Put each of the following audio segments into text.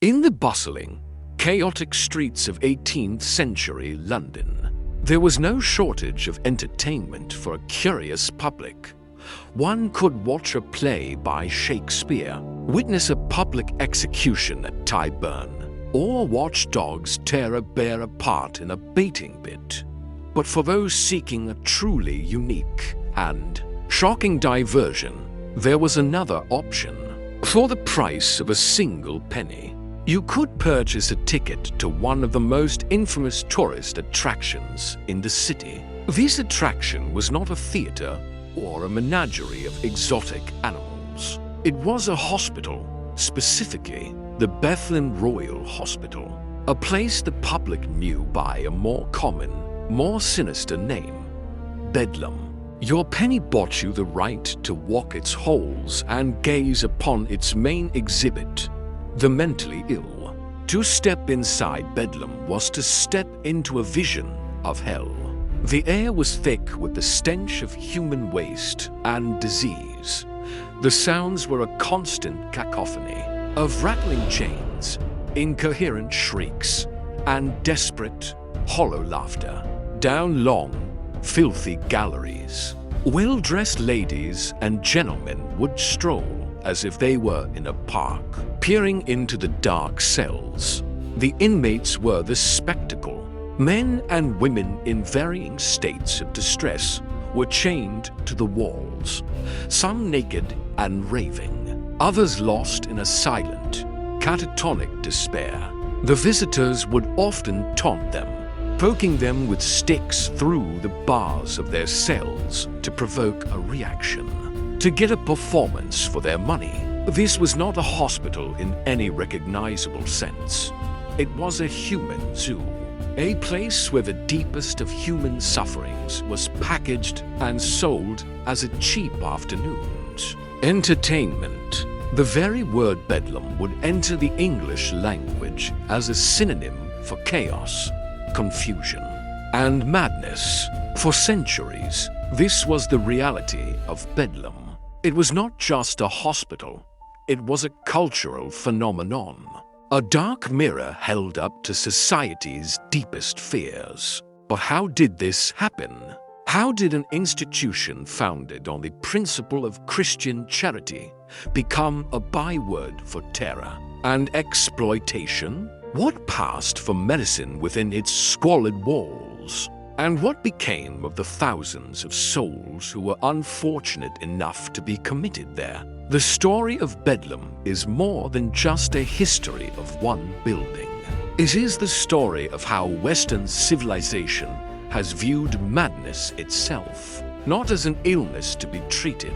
In the bustling, chaotic streets of 18th century London, there was no shortage of entertainment for a curious public. One could watch a play by Shakespeare, witness a public execution at Tyburn, or watch dogs tear a bear apart in a baiting bit. But for those seeking a truly unique and shocking diversion, there was another option. For the price of a single penny, you could purchase a ticket to one of the most infamous tourist attractions in the city. This attraction was not a theater or a menagerie of exotic animals. It was a hospital, specifically the Bethlem Royal Hospital, a place the public knew by a more common, more sinister name, Bedlam. Your penny bought you the right to walk its halls and gaze upon its main exhibit, the mentally ill. To step inside Bedlam was to step into a vision of hell. The air was thick with the stench of human waste and disease. The sounds were a constant cacophony of rattling chains, incoherent shrieks, and desperate, hollow laughter. Down long, filthy galleries, well-dressed ladies and gentlemen would stroll as if they were in a park, peering into the dark cells. The inmates were the spectacle. Men and women in varying states of distress were chained to the walls, some naked and raving, others lost in a silent, catatonic despair. The visitors would often taunt them, poking them with sticks through the bars of their cells to provoke a reaction, to get a performance for their money. This was not a hospital in any recognizable sense. It was a human zoo, a place where the deepest of human sufferings was packaged and sold as a cheap afternoon's entertainment. The very word Bedlam would enter the English language as a synonym for chaos, confusion, and madness. For centuries, this was the reality of Bedlam. It was not just a hospital, it was a cultural phenomenon, a dark mirror held up to society's deepest fears. But how did this happen? How did an institution founded on the principle of Christian charity become a byword for terror and exploitation? What passed for medicine within its squalid walls? And what became of the thousands of souls who were unfortunate enough to be committed there? The story of Bedlam is more than just a history of one building. It is the story of how Western civilization has viewed madness itself, not as an illness to be treated,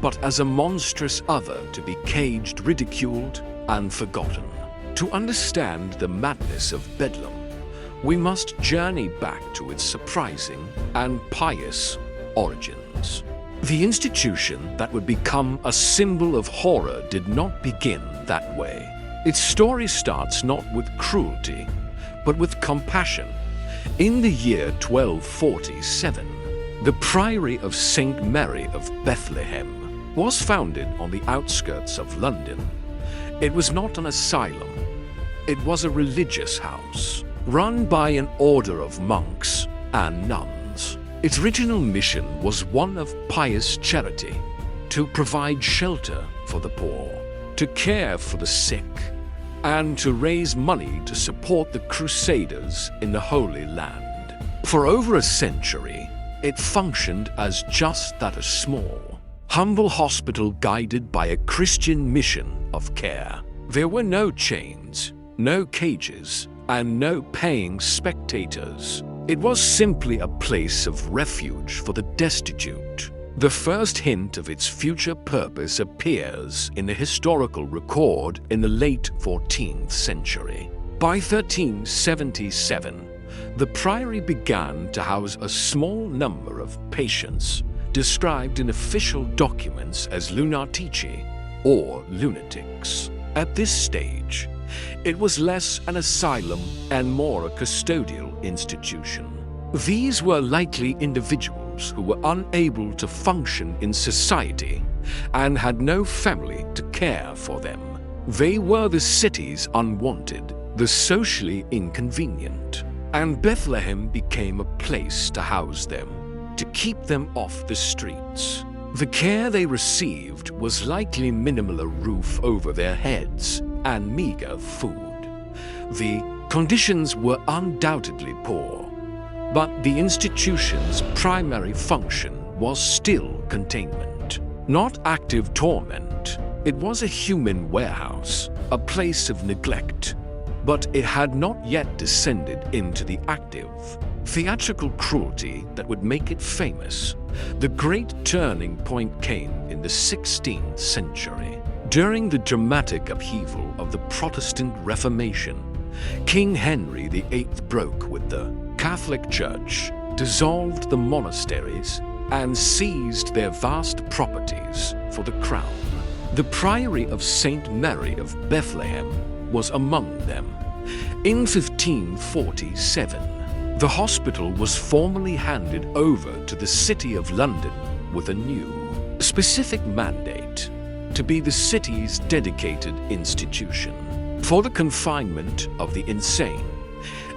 but as a monstrous other to be caged, ridiculed, and forgotten. To understand the madness of Bedlam, we must journey back to its surprising and pious origins. The institution that would become a symbol of horror did not begin that way. Its story starts not with cruelty, but with compassion. In the year 1247, the Priory of St. Mary of Bethlehem was founded on the outskirts of London. It was not an asylum. It was a religious house, run by an order of monks and nuns. Its original mission was one of pious charity, to provide shelter for the poor, to care for the sick, and to raise money to support the Crusaders in the Holy Land. For over a century, it functioned as just that, a small, humble hospital guided by a Christian mission of care. There were no chains, no cages, and no paying spectators. It was simply a place of refuge for the destitute. The first hint of its future purpose appears in a historical record in the late 14th century. By 1377, the priory began to house a small number of patients, described in official documents as lunatici, or lunatics. At this stage, it was less an asylum and more a custodial institution. These were likely individuals who were unable to function in society and had no family to care for them. They were the city's unwanted, the socially inconvenient, and Bethlehem became a place to house them, to keep them off the streets. The care they received was likely minimal: a roof over their heads and meager food. The conditions were undoubtedly poor, but the institution's primary function was still containment, not active torment. It was a human warehouse, a place of neglect, but it had not yet descended into the active, theatrical cruelty that would make it famous. The great turning point came in the 16th century. During the dramatic upheaval of the Protestant Reformation, King Henry VIII broke with the Catholic Church, dissolved the monasteries, and seized their vast properties for the crown. The Priory of St. Mary of Bethlehem was among them. In 1547, the hospital was formally handed over to the City of London with a new, specific mandate to be the city's dedicated institution for the confinement of the insane.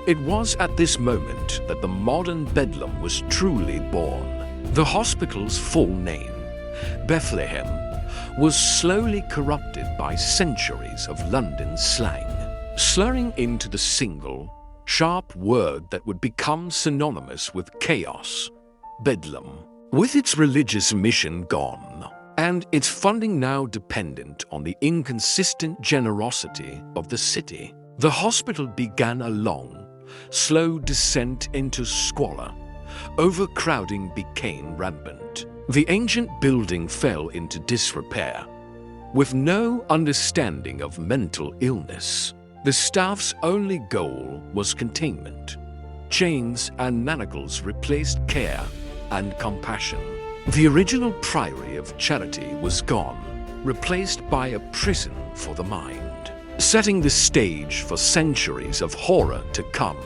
It was at this moment that the modern Bedlam was truly born. The hospital's full name, Bethlehem, was slowly corrupted by centuries of London slang, slurring into the single, sharp word that would become synonymous with chaos: Bedlam. With its religious mission gone, and its funding now dependent on the inconsistent generosity of the city, the hospital began a long, slow descent into squalor. Overcrowding became rampant. The ancient building fell into disrepair. With no understanding of mental illness, the staff's only goal was containment. Chains and manacles replaced care and compassion. The original priory of charity was gone, replaced by a prison for the mind, setting the stage for centuries of horror to come.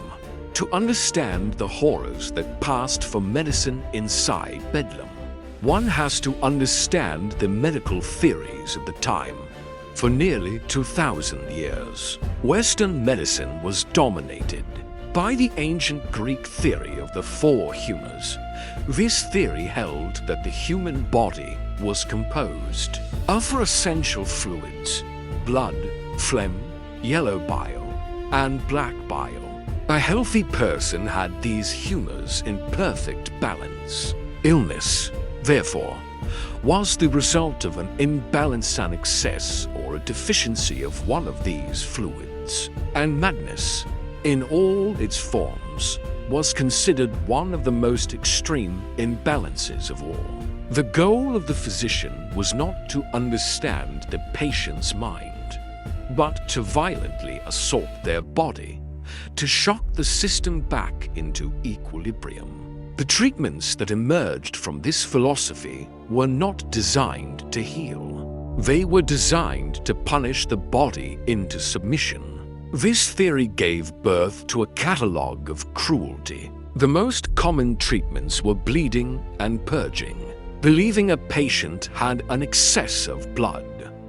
To understand the horrors that passed for medicine inside Bedlam, one has to understand the medical theories of the time. For nearly 2,000 years, Western medicine was dominated by the ancient Greek theory of the four humours. This theory held that the human body was composed of four essential fluids: blood, phlegm, yellow bile, and black bile. A healthy person had these humours in perfect balance. Illness, therefore, was the result of an imbalance, an excess, or a deficiency of one of these fluids. And madness, in all its forms, was considered one of the most extreme imbalances of all. The goal of the physician was not to understand the patient's mind, but to violently assault their body, to shock the system back into equilibrium. The treatments that emerged from this philosophy were not designed to heal. They were designed to punish the body into submission. This theory gave birth to a catalogue of cruelty. The most common treatments were bleeding and purging. Believing a patient had an excess of blood,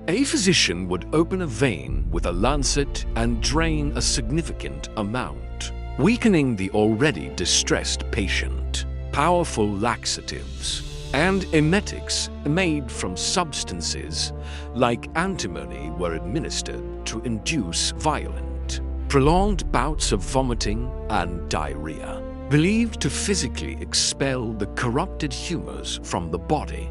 a physician would open a vein with a lancet and drain a significant amount, weakening the already distressed patient. Powerful laxatives and emetics made from substances like antimony were administered to induce violent, prolonged bouts of vomiting and diarrhea. Believed to physically expel the corrupted humours from the body,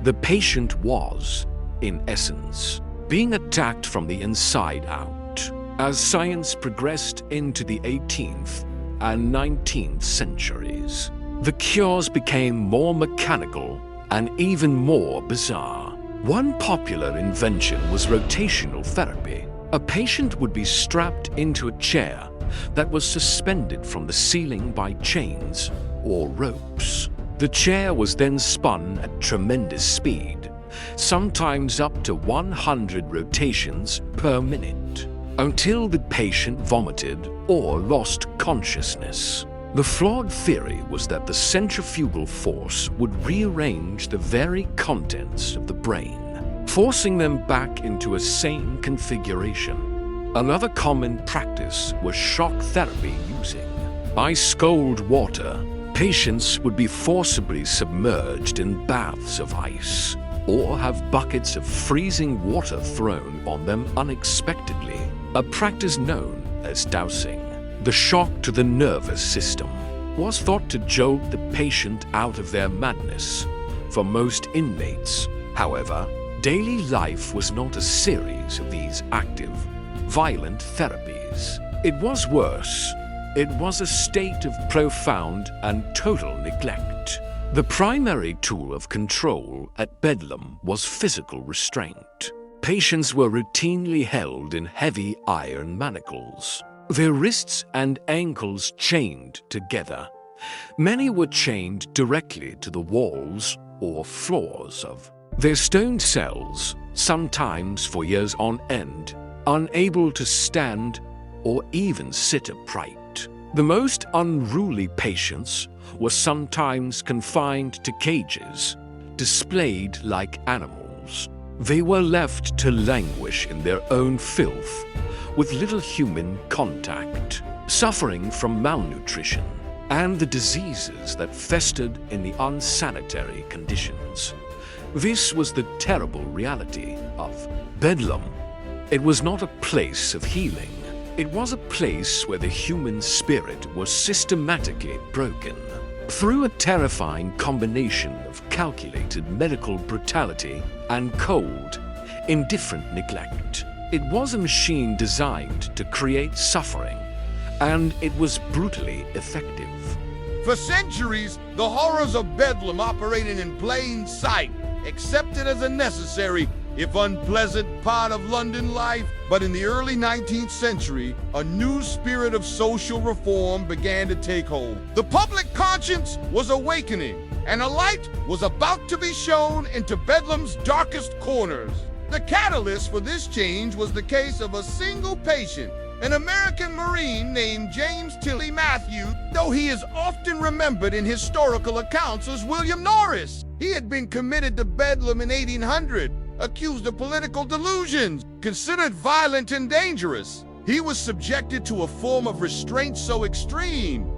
the patient was, in essence, being attacked from the inside out. As science progressed into the 18th and 19th centuries, the cures became more mechanical and even more bizarre. One popular invention was rotational therapy. A patient would be strapped into a chair that was suspended from the ceiling by chains or ropes. The chair was then spun at tremendous speed, sometimes up to 100 rotations per minute, until the patient vomited or lost consciousness. The flawed theory was that the centrifugal force would rearrange the very contents of the brain, forcing them back into a sane configuration. Another common practice was shock therapy using ice-cold water. Patients would be forcibly submerged in baths of ice or have buckets of freezing water thrown on them unexpectedly, a practice known as dousing. The shock to the nervous system was thought to jolt the patient out of their madness. For most inmates, however, daily life was not a series of these active, violent therapies. It was worse. It was a state of profound and total neglect. The primary tool of control at Bedlam was physical restraint. Patients were routinely held in heavy iron manacles, their wrists and ankles chained together. Many were chained directly to the walls or floors of their stone cells, sometimes for years on end, unable to stand or even sit upright. The most unruly patients were sometimes confined to cages, displayed like animals. They were left to languish in their own filth, with little human contact, suffering from malnutrition and the diseases that festered in the unsanitary conditions. This was the terrible reality of Bedlam. It was not a place of healing. It was a place where the human spirit was systematically broken. Through a terrifying combination of calculated medical brutality and cold, indifferent neglect. It was a machine designed to create suffering, and it was brutally effective. For centuries, the horrors of Bedlam operated in plain sight, accepted as a necessary, if unpleasant, part of London life. But in the early 19th century, a new spirit of social reform began to take hold. The public conscience was awakening, and a light was about to be shown into Bedlam's darkest corners. The catalyst for this change was the case of a single patient, an American Marine named James Tilly Matthew, though he is often remembered in historical accounts as William Norris. He had been committed to Bedlam in 1800, accused of political delusions, considered violent and dangerous. He was subjected to a form of restraint so extreme,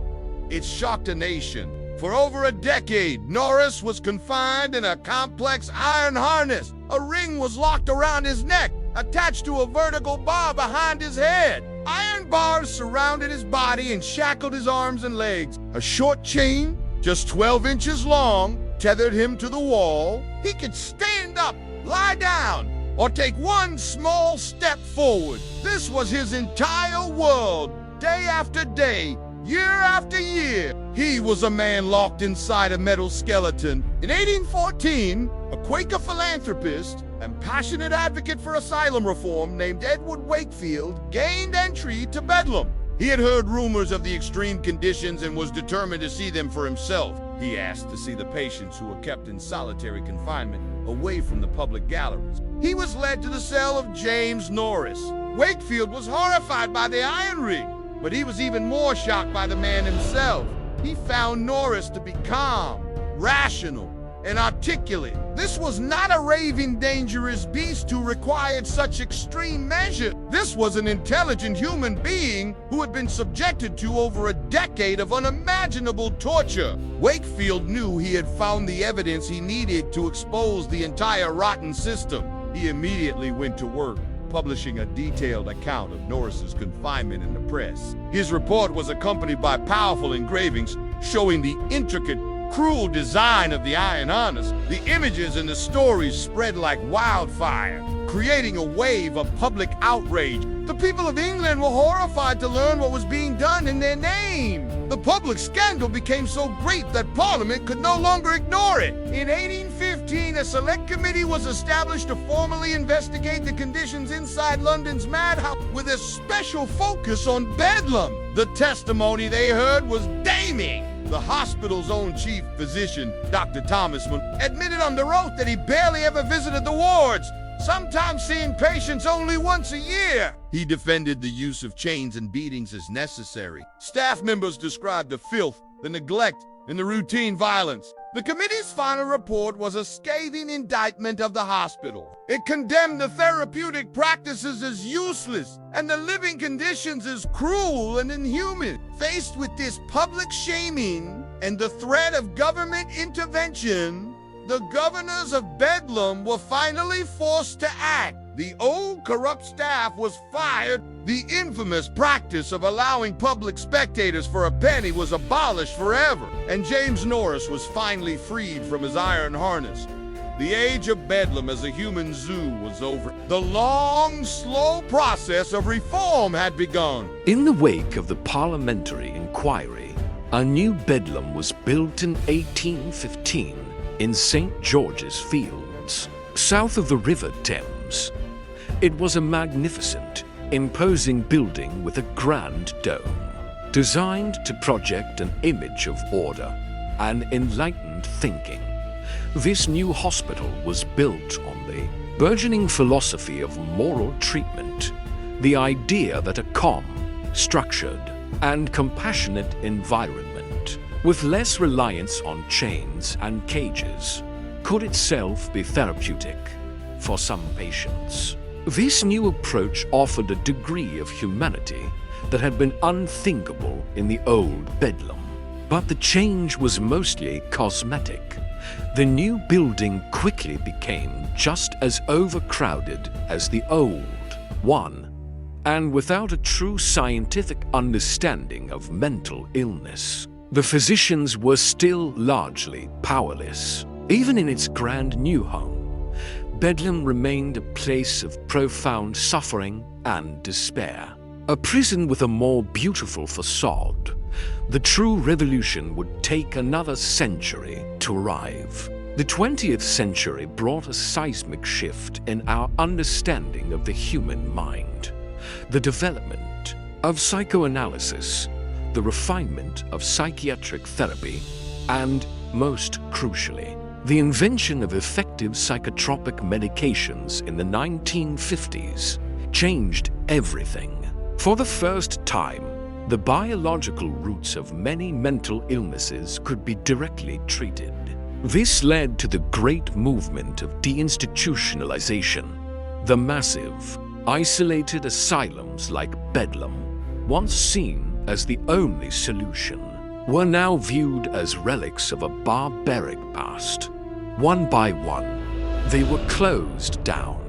it shocked a nation. For over a decade, Norris was confined in a complex iron harness. A ring was locked around his neck, attached to a vertical bar behind his head. Iron bars surrounded his body and shackled his arms and legs. A short chain, just 12 inches long, tethered him to the wall. He could stand up, lie down, or take one small step forward. This was his entire world, day after day, year after year. He was a man locked inside a metal skeleton. In 1814, a Quaker philanthropist and passionate advocate for asylum reform named Edward Wakefield gained entry to Bedlam. He had heard rumors of the extreme conditions and was determined to see them for himself. He asked to see the patients who were kept in solitary confinement away from the public galleries. He was led to the cell of James Norris. Wakefield was horrified by the iron ring, but he was even more shocked by the man himself. He found Norris to be calm, rational, and articulate. This was not a raving, dangerous beast who required such extreme measures. This was an intelligent human being who had been subjected to over a decade of unimaginable torture. Wakefield knew he had found the evidence he needed to expose the entire rotten system. He immediately went to work, publishing a detailed account of Norris's confinement in the press. His report was accompanied by powerful engravings showing the intricate, cruel design of the iron harness. The images and the stories spread like wildfire, creating a wave of public outrage. The people of England were horrified to learn what was being done in their name. The public scandal became so great that Parliament could no longer ignore it. In 1815, a select committee was established to formally investigate the conditions inside London's madhouse, with a special focus on Bedlam. The testimony they heard was damning. The hospital's own chief physician, Dr. Thomasman, admitted under oath that he barely ever visited the wards, sometimes seeing patients only once a year. He defended the use of chains and beatings as necessary. Staff members described the filth, the neglect, and the routine violence. The committee's final report was a scathing indictment of the hospital. It condemned the therapeutic practices as useless and the living conditions as cruel and inhuman. Faced with this public shaming and the threat of government intervention, the governors of Bedlam were finally forced to act. The old corrupt staff was fired. The infamous practice of allowing public spectators for a penny was abolished forever, and James Norris was finally freed from his iron harness. The age of Bedlam as a human zoo was over. The long, slow process of reform had begun. In the wake of the parliamentary inquiry, a new Bedlam was built in 1815 in St. George's Fields, south of the River Thames. It was a magnificent, imposing building with a grand dome, designed to project an image of order and enlightened thinking. This new hospital was built on the burgeoning philosophy of moral treatment, the idea that a calm, structured, and compassionate environment, with less reliance on chains and cages, could itself be therapeutic for some patients. This new approach offered a degree of humanity that had been unthinkable in the old Bedlam. But the change was mostly cosmetic. The new building quickly became just as overcrowded as the old one, and without a true scientific understanding of mental illness. The physicians were still largely powerless. Even in its grand new home, Bedlam remained a place of profound suffering and despair. A prison with a more beautiful facade, the true revolution would take another century to arrive. The 20th century brought a seismic shift in our understanding of the human mind. The development of psychoanalysis, the refinement of psychiatric therapy, and, most crucially, the invention of effective psychotropic medications in the 1950s changed everything. For the first time, the biological roots of many mental illnesses could be directly treated. This led to the great movement of deinstitutionalization. The massive, isolated asylums like Bedlam, once seen as the only solution, were now viewed as relics of a barbaric past. One by one, they were closed down.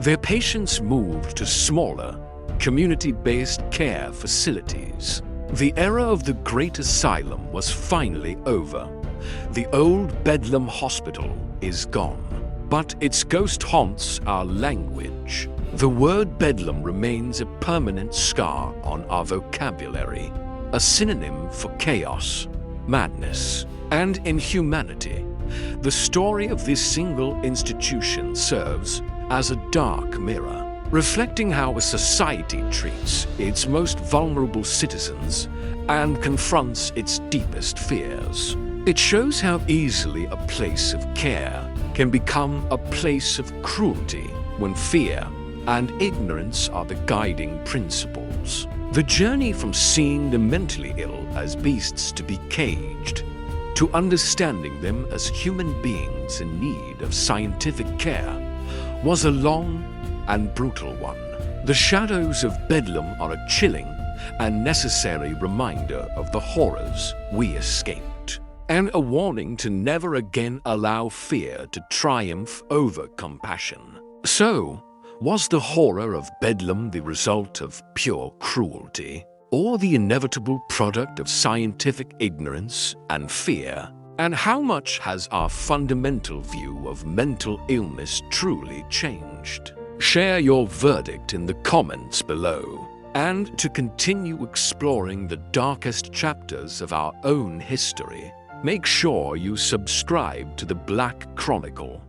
Their patients moved to smaller, community-based care facilities. The era of the Great Asylum was finally over. The old Bedlam Hospital is gone, but its ghost haunts our language. The word Bedlam remains a permanent scar on our vocabulary, a synonym for chaos, madness, and inhumanity. The story of this single institution serves as a dark mirror, reflecting how a society treats its most vulnerable citizens and confronts its deepest fears. It shows how easily a place of care can become a place of cruelty when fear and ignorance are the guiding principles. The journey from seeing the mentally ill as beasts to be caged to understanding them as human beings in need of scientific care was a long and brutal one. The shadows of Bedlam are a chilling and necessary reminder of the horrors we escaped, and a warning to never again allow fear to triumph over compassion. So, was the horror of Bedlam the result of pure cruelty, or the inevitable product of scientific ignorance and fear? And how much has our fundamental view of mental illness truly changed? Share your verdict in the comments below. And to continue exploring the darkest chapters of our own history, make sure you subscribe to the Black Chronicle.